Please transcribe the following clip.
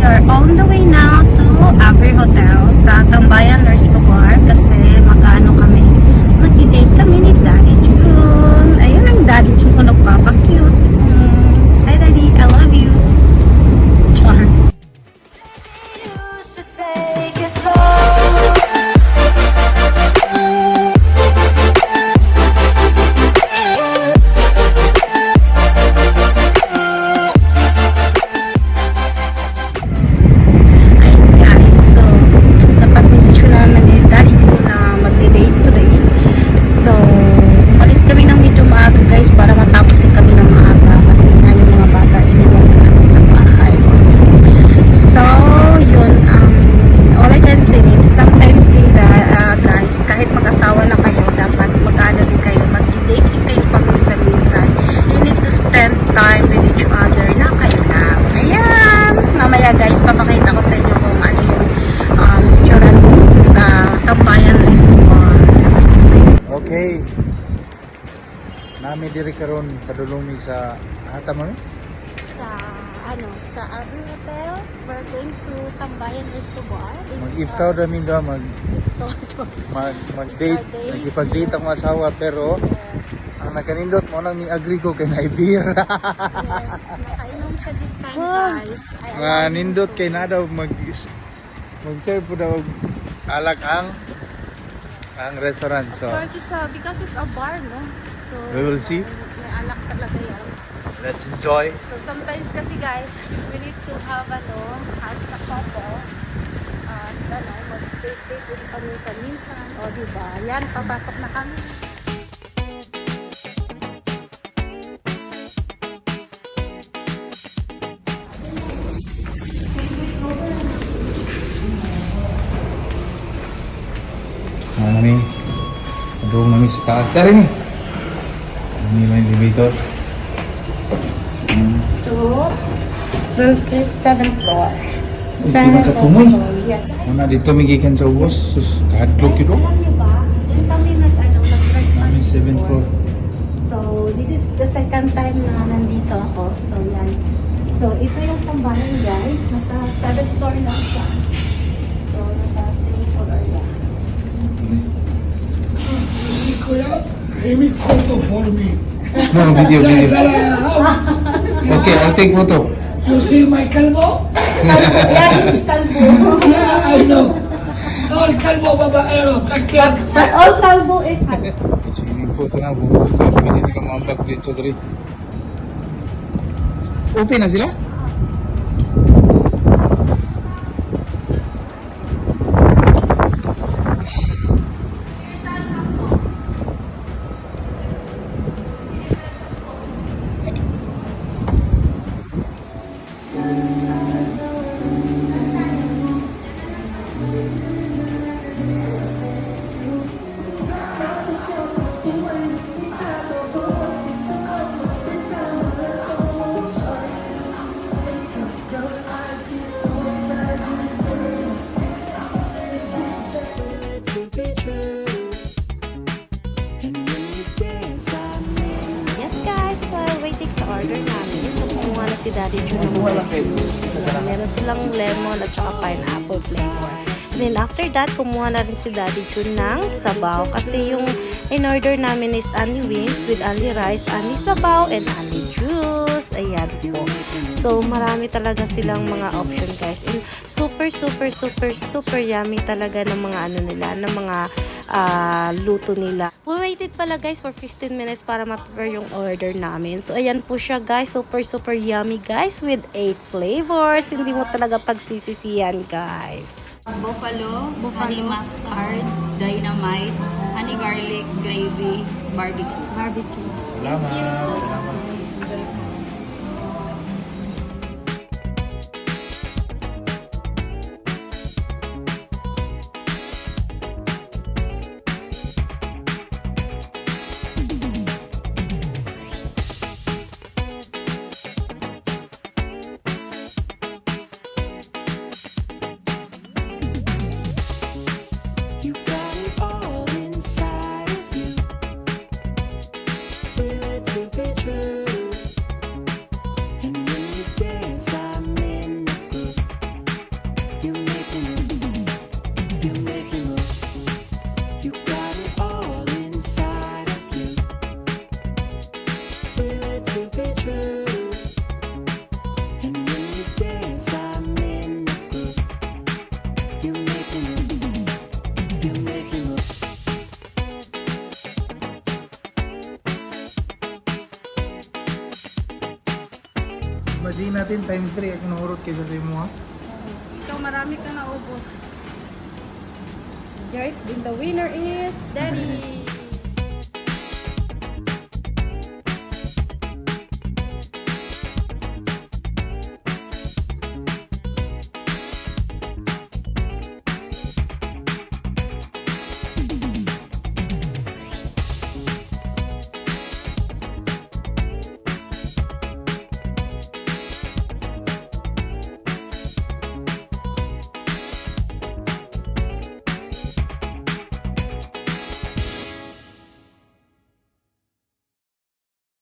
are on the way now to Avery Hotel sa Tambayan Restobar kasi mag-ano kami, mag-date kami ni Daddy June. Ayun ang Daddy June ko nagpapakute. Hi Daddy, I love you. Char. You should take it slow. Guys, papakita ko sa inyo kung ano yung itsura ng Tambayan Restobar. Okay. Nami diri karon padulong mi sa mo? Sa Avery Hotel. We're going to Tambayan Restobar. Mag-iftaw namin do mag-date. Nagipag-date ang asawa pero ang nakanindot mo nang ni-agree ko kay naibira. Yes, nakainom siya this time guys. Nga nindot kay na daw mag-serve po daw alak ang restaurant. So Of course, because it's a bar, no? So, we will see. May alak talaga yan. Let's enjoy. So, sometimes kasi guys, we need to have, as a couple, mag-date din kami sa minsan. O, diba? Yan, papasok na kami. Nami, padulong namin sa taas. Dari ni. Nami may elevator. So, we're the 7th floor. Ito na katumoy. Yes. Muna dito migikan sa ubos. Sus, kahadlok ito. Alam niyo ba, dyan kami nag-breakfast. Nami 7th floor. So, this is the second time na nandito ako. So, yan. So, ito yung tambayan guys. Nasa 7th floor lang siya. So, nasa 7th floor yan. Kuya, make photo for me. No, video. How? Okay, I'll take photo. You see my calvo? Yeah, this is Calvo. Yeah, I know. All calvo babaero, take care. But all Calvo is Swimming photo na. Buhukot ko. Pwede ka ma-unlock dito. Dari. Open na sila? Yes guys, while waiting sa order namin, so kumuha na si Daddy June ng mga juice. Meron silang lemon at saka pineapple flavor. And then after that, kumuha na rin si Daddy June ng sabaw kasi yung in-order namin is only wings with only rice, only sabaw, and only juice. Ayan po. So, marami talaga silang mga option guys. And super yummy talaga ng mga ano nila, ng mga luto nila. We waited pala guys for 15 minutes para ma-prepare yung order namin. So, ayan po siya guys. Super yummy guys with 8 flavors. Hindi mo talaga pagsisisihan guys. Buffalo, honey mustard, dynamite, honey garlic, gravy, barbecue. Barbecue. Salamat. You got it all inside of you. Feel it to be true. natin times 3 ang nahurot kaysa sa imo ha. Ikaw marami ka na ubos. Right? Then the winner is Daddy.